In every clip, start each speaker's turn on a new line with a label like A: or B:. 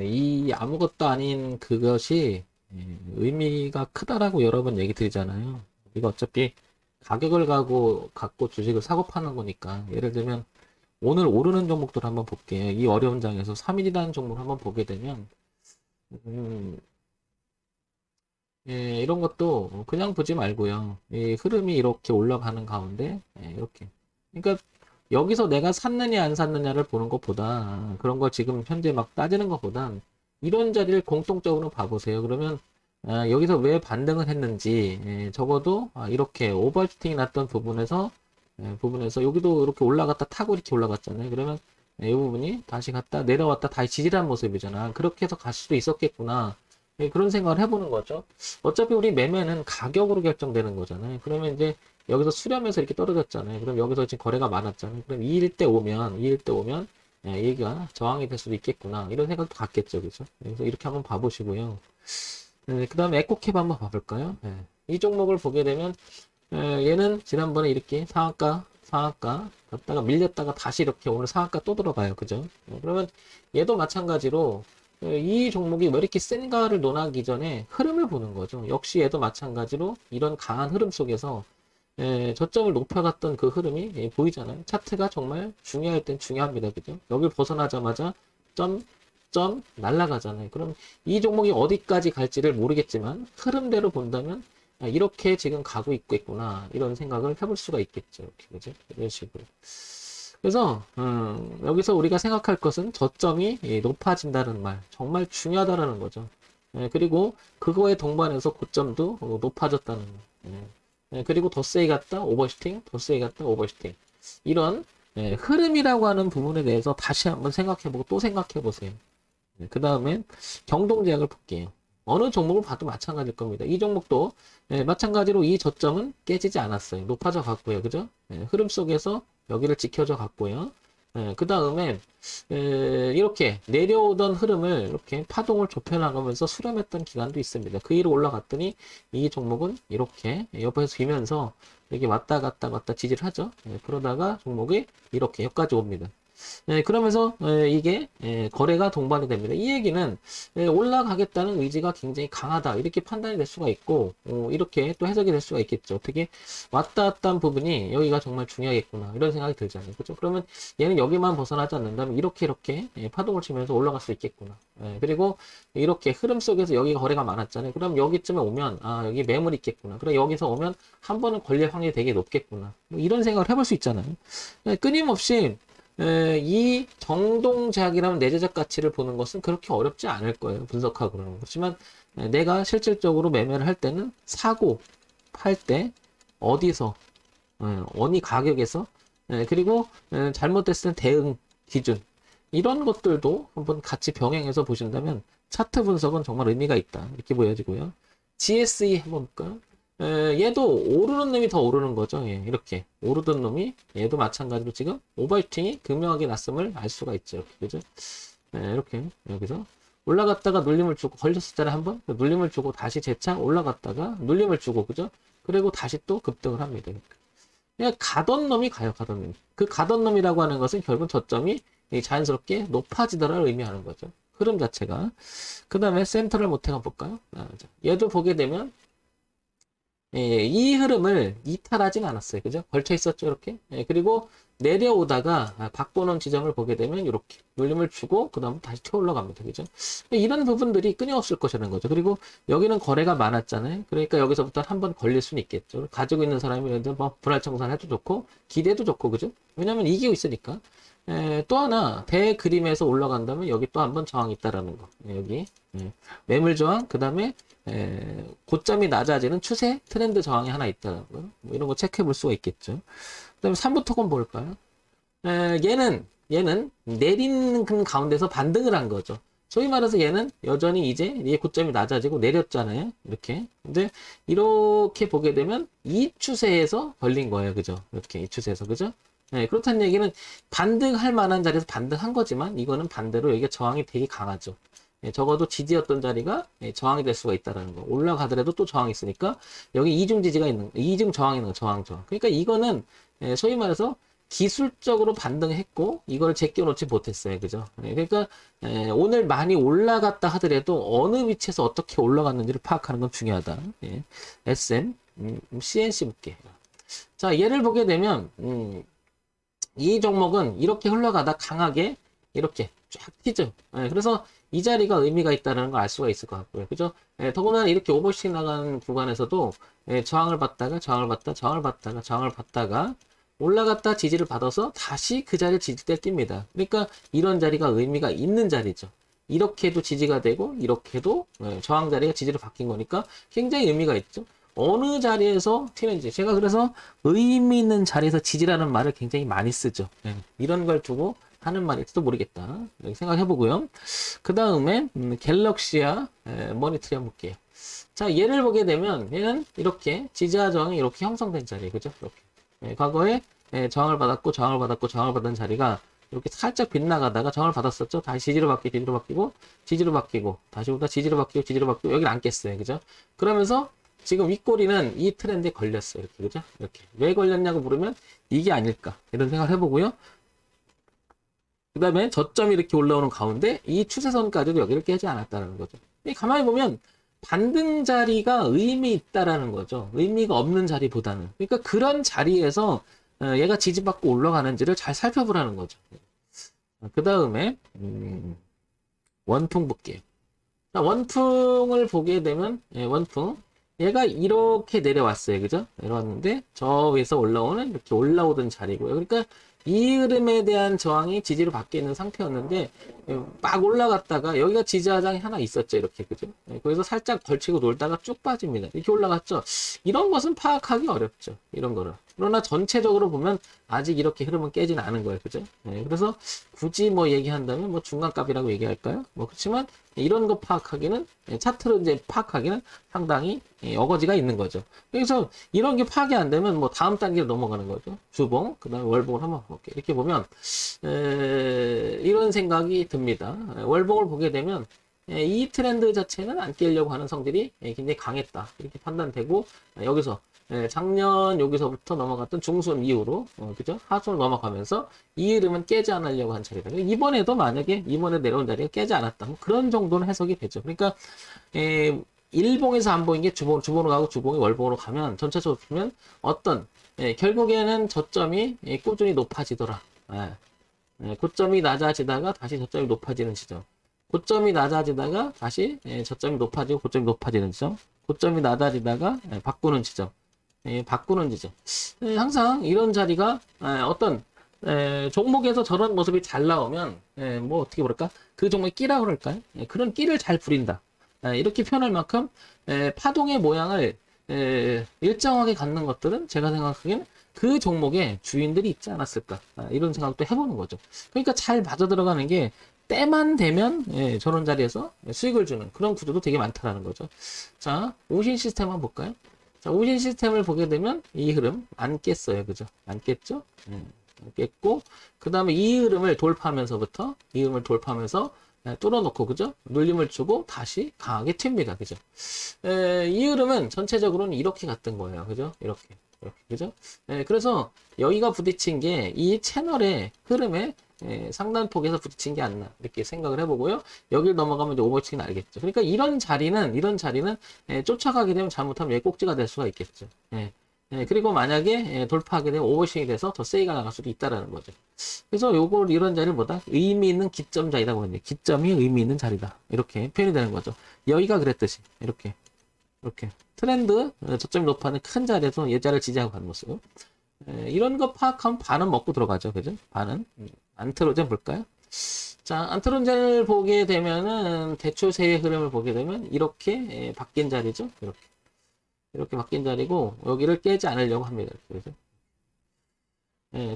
A: 이 아무것도 아닌 그것이 의미가 크다라고 여러 번 얘기 드리잖아요. 이거 어차피 가격을 갖고 주식을 사고 파는 거니까. 예를 들면 오늘 오르는 종목들 한번 볼게요. 이 어려운 장에서 3일이라는 종목을 한번 보게 되면 음, 이런 것도 그냥 보지 말고요. 이 흐름이 이렇게 올라가는 가운데 이렇게. 그러니까 여기서 내가 샀느냐 안 샀느냐를 보는 것보다 그런 걸 지금 현재 막 따지는 것보다 이런 자리를 공통적으로 봐보세요. 그러면 여기서 왜 반등을 했는지 적어도 이렇게 오버슈팅이 났던 부분에서 여기도 이렇게 올라갔다 타고 이렇게 올라갔잖아요. 그러면 이 부분이 다시 갔다 내려왔다 다시 지지한 모습이잖아. 그렇게 해서 갈 수도 있었겠구나. 그런 생각을 해보는 거죠. 어차피 우리 매매는 가격으로 결정되는 거잖아요. 그러면 이제 여기서 수렴해서 이렇게 떨어졌잖아요. 그럼 여기서 지금 거래가 많았잖아요. 그럼 2일 때 오면 얘가 저항이 될 수도 있겠구나. 이런 생각도 갖겠죠. 그죠? 그래서 이렇게 한번 봐보시고요. 그 다음에 에코캡 한번 봐볼까요? 이 종목을 보게 되면 얘는 지난번에 이렇게 상한가 갔다가 밀렸다가 다시 이렇게 오늘 상한가 또 들어가요. 그죠? 그러면 얘도 마찬가지로 이 종목이 왜 이렇게 센가를 논하기 전에 흐름을 보는 거죠. 역시 얘도 마찬가지로 이런 강한 흐름 속에서 저점을 높여갔던 그 흐름이 보이잖아요. 차트가 정말 중요할 땐 중요합니다. 그죠? 여길 벗어나자마자 점 날아가잖아요. 그럼 이 종목이 어디까지 갈지를 모르겠지만 흐름대로 본다면 이렇게 지금 가고 있겠구나 이런 생각을 해볼 수가 있겠죠. 이렇게 그죠? 이런 식으로. 그래서 여기서 우리가 생각할 것은 저점이 높아진다는 말 정말 중요하다라는 거죠. 그리고 그거에 동반해서 고점도 높아졌다는 말. 그리고 더 세게 갔다 오버슈팅, 더 세게 갔다 오버슈팅. 이런 흐름이라고 하는 부분에 대해서 다시 한번 생각해보고 또 생각해보세요. 그 다음에 경동제약을 볼게요. 어느 종목을 봐도 마찬가지일 겁니다. 이 종목도 마찬가지로 이 저점은 깨지지 않았어요. 높아져 갔고요. 그죠? 흐름 속에서 여기를 지켜줘 갔고요. 그 다음에 이렇게 내려오던 흐름을 이렇게 파동을 좁혀나가면서 수렴했던 기간도 있습니다. 그 위로 올라갔더니 이 종목은 이렇게 옆에서 비면서 이렇게 왔다 갔다 지지를 하죠. 그러다가 종목이 이렇게 여기까지 옵니다. 그러면서 이게 거래가 동반이 됩니다. 이 얘기는 올라가겠다는 의지가 굉장히 강하다 이렇게 판단이 될 수가 있고 이렇게 또 해석이 될 수가 있겠죠. 어떻게 왔다 갔다 한 부분이 여기가 정말 중요하겠구나 이런 생각이 들잖아요. 그렇죠? 그러면 얘는 여기만 벗어나지 않는다면 이렇게 파동을 치면서 올라갈 수 있겠구나. 그리고 이렇게 흐름 속에서 여기 거래가 많았잖아요. 그럼 여기쯤에 오면 여기 매물이 있겠구나. 그럼 여기서 오면 한 번은 걸릴 확률이 되게 높겠구나. 뭐 이런 생각을 해볼 수 있잖아요. 끊임없이 이 정동제약이라는 내재적 가치를 보는 것은 그렇게 어렵지 않을 거예요. 분석하고 그러는 거. 그렇지만 내가 실질적으로 매매를 할 때는 사고 팔 때 어디서 어느 가격에서 그리고 잘못됐을 때 대응 기준 이런 것들도 한번 같이 병행해서 보신다면 차트 분석은 정말 의미가 있다. 이렇게 보여지고요. GSE 한번 볼까요? 얘도 오르는 놈이 더 오르는 거죠. 예, 이렇게 오르던 놈이 얘도 마찬가지로 지금 오버히팅이 극명하게 났음을 알 수가 있죠. 이렇게 그죠? 이렇게 여기서 올라갔다가 눌림을 주고 걸렸었잖아요. 한번 눌림을 주고 다시 재차 올라갔다가 눌림을 주고 그죠? 그리고 다시 또 급등을 합니다. 그냥 가던 놈이 가요. 가던 놈이. 그 가던 놈이라고 하는 것은 결국 저점이 자연스럽게 높아지더라를 의미하는 거죠. 흐름 자체가. 그 다음에 센터를 모태가 볼까요? 얘도 보게 되면 이 흐름을 이탈하진 않았어요. 그죠? 걸쳐 있었죠, 이렇게. 그리고 내려오다가 바꿔놓은 지점을 보게 되면 이렇게 눌림을 주고 그 다음 다시 튀어 올라갑니다. 그죠? 이런 부분들이 끊임없을 것이라는 거죠. 그리고 여기는 거래가 많았잖아요. 그러니까 여기서부터 한번 걸릴 수는 있겠죠. 가지고 있는 사람이 예를 들어 뭐 분할 청산해도 좋고 기대도 좋고 그죠? 왜냐면 이기고 있으니까. 또 하나 대그림에서 올라간다면 여기 또 한번 저항이 있다라는 거. 여기 매물 저항 그 다음에 고점이 낮아지는 추세 트렌드 저항이 하나 있다는 거. 뭐 이런 거 체크해 볼 수가 있겠죠. 그 다음에 3부 토건 볼까요? 얘는 내리는 가운데서 반등을 한 거죠. 소위 말해서 얘는 여전히 이제 얘 고점이 낮아지고 내렸잖아요. 이렇게. 근데 이렇게 보게 되면 이 추세에서 걸린 거예요. 그죠? 이렇게 이 추세에서. 그죠? 그렇다는 얘기는 반등할 만한 자리에서 반등한 거지만 이거는 반대로 여기가 저항이 되게 강하죠. 적어도 지지였던 자리가 저항이 될 수가 있다라는 거. 올라가더라도 또 저항이 있으니까 여기 이중 지지가 있는, 이중 저항이 있는 거, 저항. 그러니까 이거는 소위 말해서 기술적으로 반등했고 이걸 제껴놓지 못했어요. 그죠? 그러니까 오늘 많이 올라갔다 하더라도 어느 위치에서 어떻게 올라갔는지를 파악하는 건 중요하다. 예. SM, CNC 볼게요. 자, 얘를 보게 되면 이 종목은 이렇게 흘러가다 강하게 이렇게 쫙 튀죠. 그래서 이 자리가 의미가 있다는 걸 알 수가 있을 것 같고요. 그죠? 더구나 이렇게 오버씩 나가는 구간에서도 저항을 받다가 저항을 받다가 저항을 받다가 저항을 받다가 올라갔다 지지를 받아서 다시 그 자리를 지지대 뜁니다. 그러니까 이런 자리가 의미가 있는 자리죠. 이렇게도 지지가 되고 이렇게도 저항 자리가 지지를 바뀐 거니까 굉장히 의미가 있죠. 어느 자리에서 튀는지 제가 그래서 의미 있는 자리에서 지지라는 말을 굉장히 많이 쓰죠. 이런 걸 두고 하는 말일지도 모르겠다. 이렇게 생각해 보고요. 그 다음에 갤럭시아 모니터링 한번 볼게요. 자, 얘를 보게 되면 얘는 이렇게 지지와 저항이 이렇게 형성된 자리, 그죠? 이렇게 과거에 저항을 받았고 저항을 받았고 저항을 받은 자리가 이렇게 살짝 빗나가다가 저항을 받았었죠. 다시 지지로 바뀌고 지지로 바뀌고 지지로 바뀌고 다시 보다 지지로 바뀌고 지지로 바뀌고 여기를 안 깼어요, 그죠? 그러면서 지금 윗꼬리는 이 트렌드에 걸렸어요, 이렇게, 그죠? 이렇게 왜 걸렸냐고 물으면 이게 아닐까 이런 생각을 해보고요. 그 다음에 저점이 이렇게 올라오는 가운데 이 추세선까지도 여기를 깨지 않았다는 거죠. 가만히 보면 반등 자리가 의미 있다라는 거죠. 의미가 없는 자리보다는. 그러니까 그런 자리에서 얘가 지지받고 올라가는지를 잘 살펴보라는 거죠. 그 다음에 원풍 볼게요. 자, 원풍을 보게 되면 원풍 얘가 이렇게 내려왔어요. 그죠? 내려왔는데 저 위에서 올라오는 이렇게 올라오던 자리고요. 그러니까 이 흐름에 대한 저항이 지지로 바뀌어 있는 상태였는데 막 올라갔다가 여기가 지지하장이 하나 있었죠. 이렇게, 그죠? 거기서 살짝 걸치고 놀다가 쭉 빠집니다. 이렇게 올라갔죠. 이런 것은 파악하기 어렵죠. 이런 거를. 그러나 전체적으로 보면 아직 이렇게 흐름은 깨지는 않은 거예요. 그죠? 그래서 굳이 뭐 얘기한다면 뭐 중간값이라고 얘기할까요? 뭐 그렇지만 이런 거 파악하기는 차트로 이제 파악하기는 상당히 어거지가 있는 거죠. 그래서 이런 게 파악이 안 되면 뭐 다음 단계로 넘어가는 거죠. 주봉, 그 다음에 월봉을 한번 볼게요. 이렇게 보면 이런 생각이 듭니다. 월봉을 보게 되면 이 트렌드 자체는 안 깨려고 하는 성질이 굉장히 강했다. 이렇게 판단되고 여기서 작년 여기서부터 넘어갔던 중순 이후로 그죠? 하순으로 넘어가면서 이 흐름은 깨지 않으려고 한 자리다. 이번에도 만약에 이번에 내려온 자리가 깨지 않았다. 뭐 그런 정도는 해석이 되죠. 그러니까 일봉에서 안 보인 게 주봉으로 가고 주봉이 월봉으로 가면 전체적으로 보면 어떤 결국에는 저점이 꾸준히 높아지더라. 고점이 낮아지다가 다시 저점이 높아지는 지점. 고점이 낮아지다가 다시 저점이 높아지고 고점이 높아지는 지점. 고점이 낮아지다가 바꾸는 지점. 바꾸는 지점. 항상 이런 자리가 어떤 종목에서 저런 모습이 잘 나오면 뭐 어떻게 볼까? 그 종목의 끼라고 그럴까요? 그런 끼를 잘 부린다. 이렇게 표현할 만큼 파동의 모양을 일정하게 갖는 것들은 제가 생각하기에는 그 종목에 주인들이 있지 않았을까 이런 생각도 해보는 거죠. 그러니까 잘 맞아 들어가는 게 때만 되면 저런 자리에서 수익을 주는 그런 구조도 되게 많다라는 거죠. 자, 오신 시스템 한번 볼까요? 자, 오신 시스템을 보게 되면 이 흐름 안 깼어요. 그죠? 안 깼죠? 안 깼고 그 다음에 이 흐름을 돌파하면서부터 이 흐름을 돌파하면서 뚫어놓고 그죠? 눌림을 주고 다시 강하게 튑니다. 그죠? 이 흐름은 전체적으로는 이렇게 갔던 거예요. 그죠? 이렇게 그죠? 그래서 여기가 부딪힌 게 이 채널의 흐름에 상단폭에서 부딪힌 게 아니나 이렇게 생각을 해보고요. 여기를 넘어가면 이제 오버치긴 알겠죠. 그러니까 이런 자리는 쫓아가게 되면 잘못하면 꼭지가 될 수가 있겠죠. 그리고 만약에 돌파하게 되면 오버싱이 돼서 더 세이가 나갈 수도 있다라는 거죠. 그래서 요걸 이런 자리를 보다 의미 있는 기점 자리라고 하는데 기점이 의미 있는 자리다. 이렇게 표현이 되는 거죠. 여기가 그랬듯이 이렇게 트렌드 저점이 높아는 큰 자리에서 예자를 지지하고 가는 모습. 이런 거 파악하면 반은 먹고 들어가죠. 그죠? 반은. 안트로젠 볼까요? 자, 안트로젠을 보게 되면은 대추세의 흐름을 보게 되면 이렇게 바뀐 자리죠. 이렇게 바뀐 자리고 여기를 깨지 않으려고 합니다. 그죠?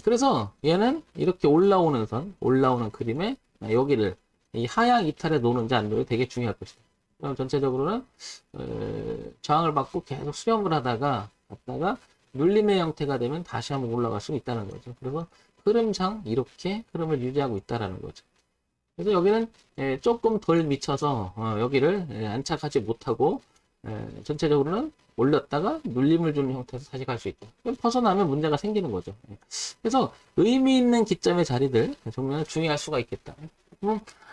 A: 그래서 얘는 이렇게 올라오는 선, 올라오는 그림에 여기를 이 하향 이탈에 놓는지 안 놓는지 되게 중요할 것이다. 그럼 전체적으로는 저항을 받고 계속 수렴을 하다가 갔다가 눌림의 형태가 되면 다시 한번 올라갈 수 있다는 거죠. 그래서 흐름상 이렇게 흐름을 유지하고 있다라는 거죠. 그래서 여기는 조금 덜 미쳐서 여기를 안착하지 못하고 전체적으로는 올렸다가 눌림을 주는 형태에서 다시 갈 수 있다. 그럼 벗어나면 문제가 생기는 거죠. 그래서 의미 있는 기점의 자리들 정말 중요할 수가 있겠다.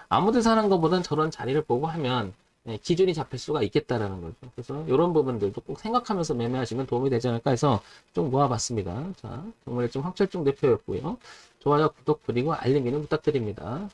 A: 아무 데서 하는 것보단 저런 자리를 보고 하면 기준이 잡힐 수가 있겠다라는 거죠. 그래서 이런 부분들도 꼭 생각하면서 매매하시면 도움이 되지 않을까 해서 좀 모아봤습니다. 자, 정말 좀 확철중 대표였고요. 좋아요, 구독 그리고 알림기는 부탁드립니다.